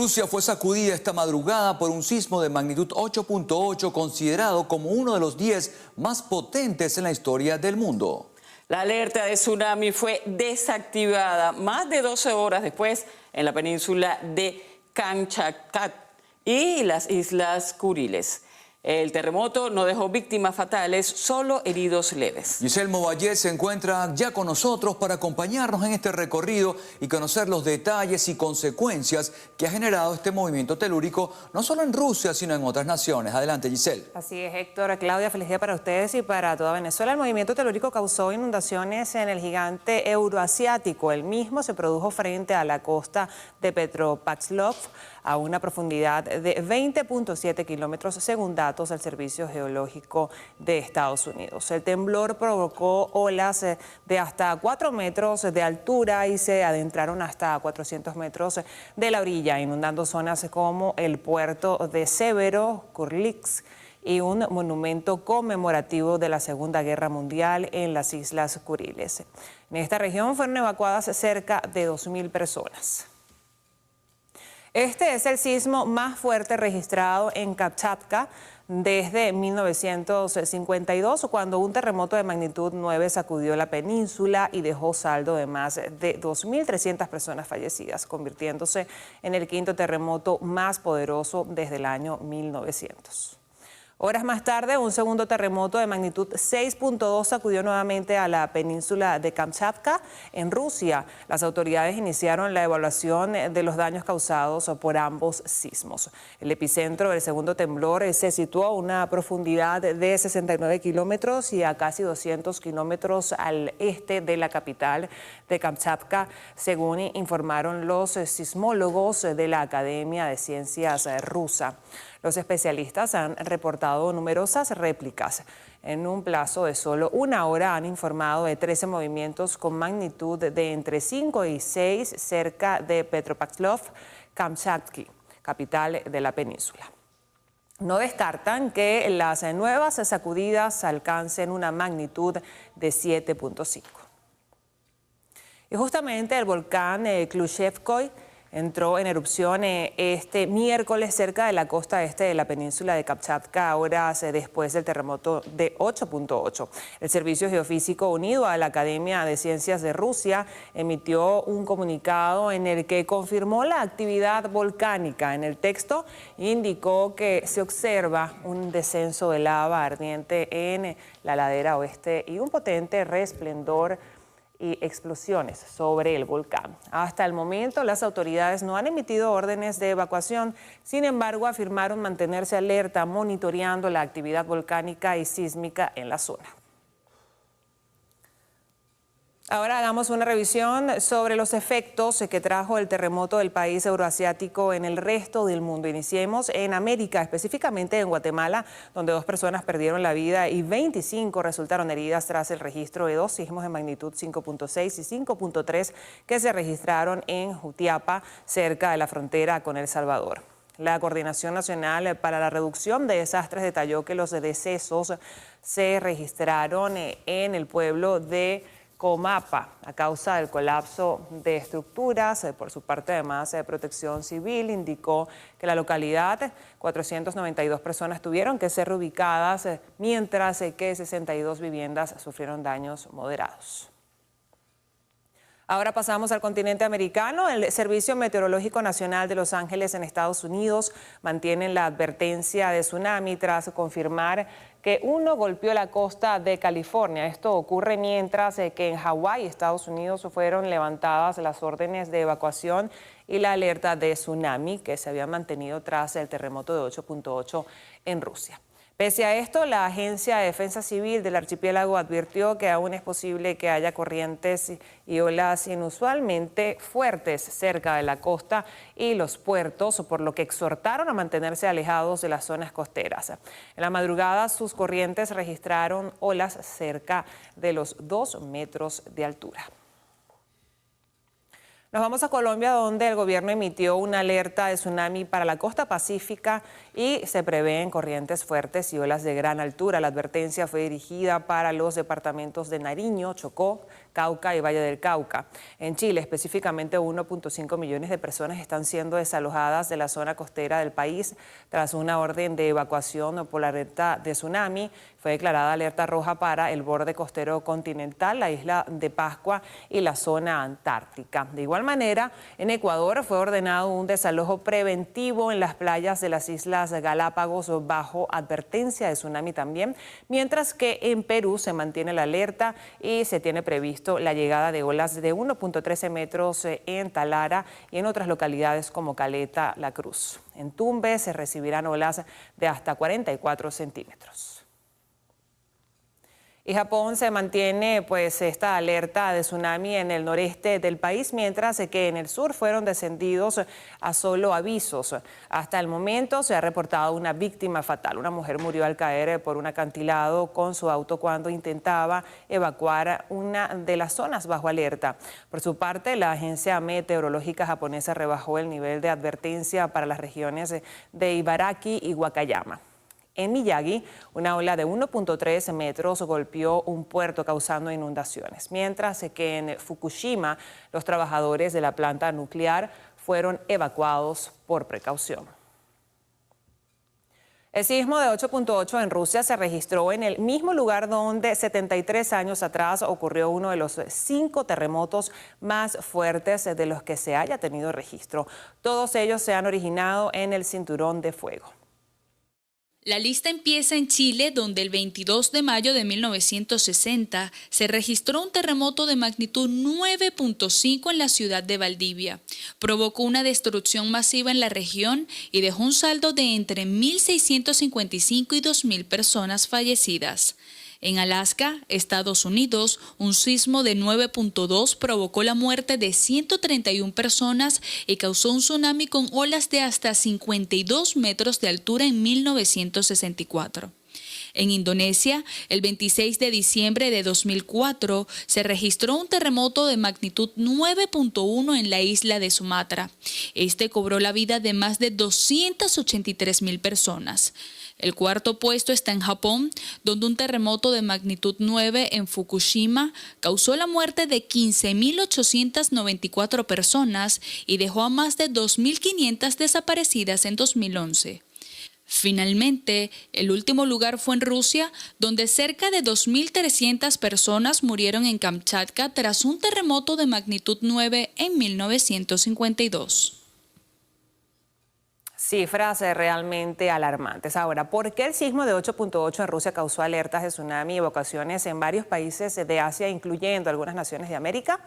Rusia fue sacudida esta madrugada por un sismo de magnitud 8.8, considerado como uno de los 10 más potentes en la historia del mundo. La alerta de tsunami fue desactivada más de 12 horas después en la península de Kamchatka y las Islas Kuriles. El terremoto no dejó víctimas fatales, solo heridos leves. Giselle Movallé se encuentra ya con nosotros para acompañarnos en este recorrido y conocer los detalles y consecuencias que ha generado este movimiento telúrico, no solo en Rusia, sino en otras naciones. Adelante, Giselle. Así es, Héctor. Claudia, feliz día para ustedes y para toda Venezuela. El movimiento telúrico causó inundaciones en el gigante euroasiático. El mismo se produjo frente a la costa de Petropavlovsk, a una profundidad de 20.7 kilómetros, según datos del Servicio Geológico de Estados Unidos. El temblor provocó olas de hasta 4 metros de altura y se adentraron hasta 400 metros de la orilla, inundando zonas como el puerto de Severodvinsk y un monumento conmemorativo de la Segunda Guerra Mundial en las Islas Kuriles. En esta región fueron evacuadas cerca de 2.000 personas. Este es el sismo más fuerte registrado en Kamchatka desde 1952, cuando un terremoto de magnitud 9 sacudió la península y dejó saldo de más de 2.300 personas fallecidas, convirtiéndose en el quinto terremoto más poderoso desde el año 1900. Horas más tarde, un segundo terremoto de magnitud 6.2 sacudió nuevamente a la península de Kamchatka, en Rusia. Las autoridades iniciaron la evaluación de los daños causados por ambos sismos. El epicentro del segundo temblor se situó a una profundidad de 69 kilómetros y a casi 200 kilómetros al este de la capital de Kamchatka, según informaron los sismólogos de la Academia de Ciencias rusa. Los especialistas han reportado numerosas réplicas. En un plazo de solo una hora han informado de 13 movimientos con magnitud de entre 5 y 6 cerca de Petropavlovsk, Kamchatka, capital de la península. No descartan que las nuevas sacudidas alcancen una magnitud de 7.5. Y justamente el volcán Klyuchevskoy entró en erupción este miércoles cerca de la costa este de la península de Kamchatka, horas después del terremoto de 8.8. El Servicio Geofísico unido a la Academia de Ciencias de Rusia emitió un comunicado en el que confirmó la actividad volcánica. En el texto indicó que se observa un descenso de lava ardiente en la ladera oeste y un potente resplendor y explosiones sobre el volcán. Hasta el momento, las autoridades no han emitido órdenes de evacuación. Sin embargo, afirmaron mantenerse alerta, monitoreando la actividad volcánica y sísmica en la zona. Ahora hagamos una revisión sobre los efectos que trajo el terremoto del país euroasiático en el resto del mundo. Iniciemos en América, específicamente en Guatemala, donde 2 personas perdieron la vida y 25 resultaron heridas tras el registro de 2 sismos de magnitud 5.6 y 5.3 que se registraron en Jutiapa, cerca de la frontera con El Salvador. La Coordinación Nacional para la Reducción de Desastres detalló que los decesos se registraron en el pueblo de Comapa a causa del colapso de estructuras. Por su parte, además, Protección Civil indicó que en la localidad 492 personas tuvieron que ser reubicadas, mientras que 62 viviendas sufrieron daños moderados. Ahora pasamos al continente americano. El Servicio Meteorológico Nacional de Los Ángeles en Estados Unidos mantiene la advertencia de tsunami tras confirmar que uno golpeó la costa de California. Esto ocurre mientras que en Hawái, Estados Unidos, fueron levantadas las órdenes de evacuación y la alerta de tsunami que se había mantenido tras el terremoto de 8.8 en Rusia. Pese a esto, la Agencia de Defensa Civil del archipiélago advirtió que aún es posible que haya corrientes y olas inusualmente fuertes cerca de la costa y los puertos, por lo que exhortaron a mantenerse alejados de las zonas costeras. En la madrugada, sus corrientes registraron olas cerca de los 2 metros de altura. Nos vamos a Colombia, donde el gobierno emitió una alerta de tsunami para la costa pacífica y se prevén corrientes fuertes y olas de gran altura. La advertencia fue dirigida para los departamentos de Nariño, Chocó, Cauca y Valle del Cauca. En Chile, específicamente 1.5 millones de personas están siendo desalojadas de la zona costera del país tras una orden de evacuación por la alerta de tsunami. Fue declarada alerta roja para el borde costero continental, la isla de Pascua y la zona antártica. De igual manera, en Ecuador fue ordenado un desalojo preventivo en las playas de las Islas Galápagos bajo advertencia de tsunami también, mientras que en Perú se mantiene la alerta y se tiene previsto la llegada de olas de 1.13 metros en Talara y en otras localidades como Caleta, La Cruz. En Tumbes se recibirán olas de hasta 44 centímetros. Y Japón se mantiene esta alerta de tsunami en el noreste del país, mientras que en el sur fueron descendidos a solo avisos. Hasta el momento se ha reportado una víctima fatal. Una mujer murió al caer por un acantilado con su auto cuando intentaba evacuar una de las zonas bajo alerta. Por su parte, la agencia meteorológica japonesa rebajó el nivel de advertencia para las regiones de Ibaraki y Wakayama. En Miyagi, una ola de 1.3 metros golpeó un puerto causando inundaciones, mientras que en Fukushima los trabajadores de la planta nuclear fueron evacuados por precaución. El sismo de 8.8 en Rusia se registró en el mismo lugar donde 73 años atrás ocurrió uno de los 5 terremotos más fuertes de los que se haya tenido registro. Todos ellos se han originado en el Cinturón de Fuego. La lista empieza en Chile, donde el 22 de mayo de 1960 se registró un terremoto de magnitud 9.5 en la ciudad de Valdivia. Provocó una destrucción masiva en la región y dejó un saldo de entre 1.655 y 2.000 personas fallecidas. En Alaska, Estados Unidos, un sismo de 9.2 provocó la muerte de 131 personas y causó un tsunami con olas de hasta 52 metros de altura en 1964. En Indonesia, el 26 de diciembre de 2004, se registró un terremoto de magnitud 9.1 en la isla de Sumatra. Este cobró la vida de más de 283.000 personas. El cuarto puesto está en Japón, donde un terremoto de magnitud 9 en Fukushima causó la muerte de 15.894 personas y dejó a más de 2.500 desaparecidas en 2011. Finalmente, el último lugar fue en Rusia, donde cerca de 2.300 personas murieron en Kamchatka tras un terremoto de magnitud 9 en 1952. Cifras realmente alarmantes. Ahora, ¿por qué el sismo de 8.8 en Rusia causó alertas de tsunami y evacuaciones en varios países de Asia, incluyendo algunas naciones de América?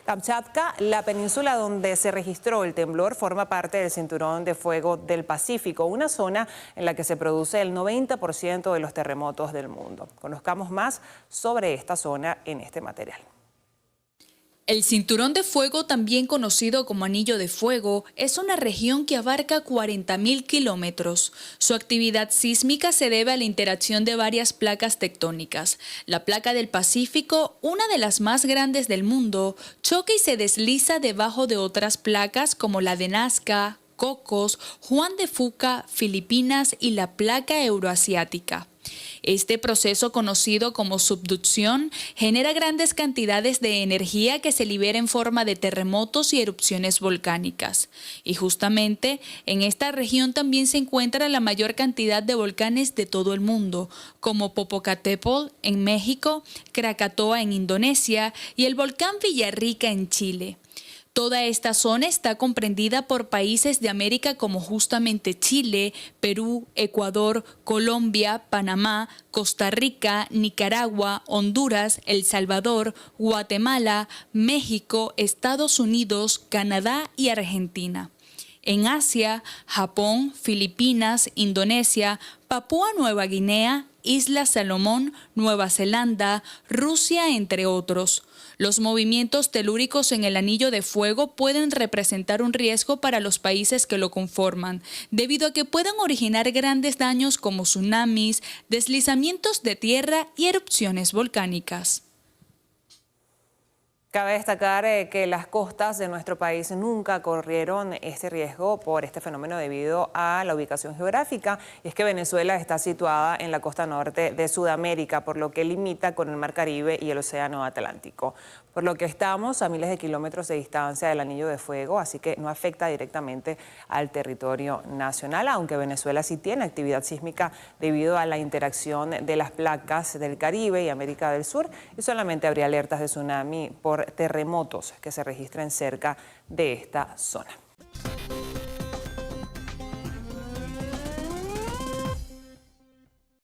Kamchatka, la península donde se registró el temblor, forma parte del Cinturón de Fuego del Pacífico, una zona en la que se produce el 90% de los terremotos del mundo. Conozcamos más sobre esta zona en este material. El Cinturón de Fuego, también conocido como Anillo de Fuego, es una región que abarca 40.000 kilómetros. Su actividad sísmica se debe a la interacción de varias placas tectónicas. La placa del Pacífico, una de las más grandes del mundo, choca y se desliza debajo de otras placas como la de Nazca, Cocos, Juan de Fuca, Filipinas y la placa euroasiática. Este proceso, conocido como subducción, genera grandes cantidades de energía que se libera en forma de terremotos y erupciones volcánicas. Y justamente en esta región también se encuentra la mayor cantidad de volcanes de todo el mundo, como Popocatépetl en México, Krakatoa en Indonesia y el volcán Villarrica en Chile. Toda esta zona está comprendida por países de América como justamente Chile, Perú, Ecuador, Colombia, Panamá, Costa Rica, Nicaragua, Honduras, El Salvador, Guatemala, México, Estados Unidos, Canadá y Argentina. En Asia, Japón, Filipinas, Indonesia, Papúa Nueva Guinea, Islas Salomón, Nueva Zelanda, Rusia, entre otros. Los movimientos telúricos en el Anillo de Fuego pueden representar un riesgo para los países que lo conforman, debido a que pueden originar grandes daños como tsunamis, deslizamientos de tierra y erupciones volcánicas. Cabe destacar que las costas de nuestro país nunca corrieron este riesgo por este fenómeno debido a la ubicación geográfica. Y es que Venezuela está situada en la costa norte de Sudamérica, por lo que limita con el Mar Caribe y el Océano Atlántico. por lo que estamos a miles de kilómetros de distancia del anillo de fuego, así que no afecta directamente al territorio nacional, aunque Venezuela sí tiene actividad sísmica debido a la interacción de las placas del Caribe y América del Sur, y solamente habría alertas de tsunami por terremotos que se registren cerca de esta zona.